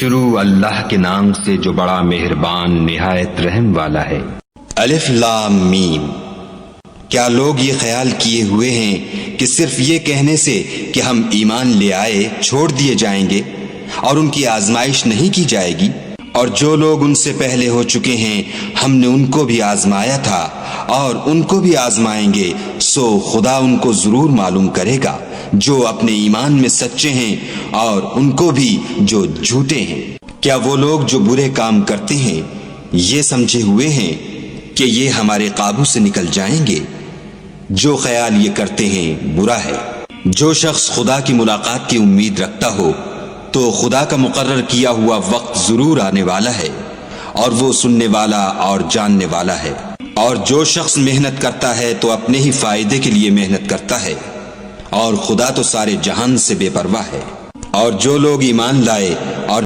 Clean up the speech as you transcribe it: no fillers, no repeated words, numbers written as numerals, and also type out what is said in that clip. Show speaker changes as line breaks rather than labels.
شروع اللہ کے نام سے جو بڑا مہربان نہایت رحم والا ہے۔
الف لام میم۔ کیا لوگ یہ خیال کیے ہوئے ہیں کہ صرف یہ کہنے سے کہ ہم ایمان لے آئے چھوڑ دیے جائیں گے اور ان کی آزمائش نہیں کی جائے گی؟ اور جو لوگ ان سے پہلے ہو چکے ہیں ہم نے ان کو بھی آزمایا تھا اور ان کو بھی آزمائیں گے، سو خدا ان کو ضرور معلوم کرے گا جو اپنے ایمان میں سچے ہیں اور ان کو بھی جو جھوٹے ہیں۔ کیا وہ لوگ جو برے کام کرتے ہیں یہ سمجھے ہوئے ہیں کہ یہ ہمارے قابو سے نکل جائیں گے؟ جو خیال یہ کرتے ہیں برا ہے۔ جو شخص خدا کی ملاقات کی امید رکھتا ہو تو خدا کا مقرر کیا ہوا وقت ضرور آنے والا ہے، اور وہ سننے والا اور جاننے والا ہے۔ اور جو شخص محنت کرتا ہے تو اپنے ہی فائدے کے لیے محنت کرتا ہے، اور خدا تو سارے جہان سے بے پرواہ ہے۔ اور جو لوگ ایمان لائے اور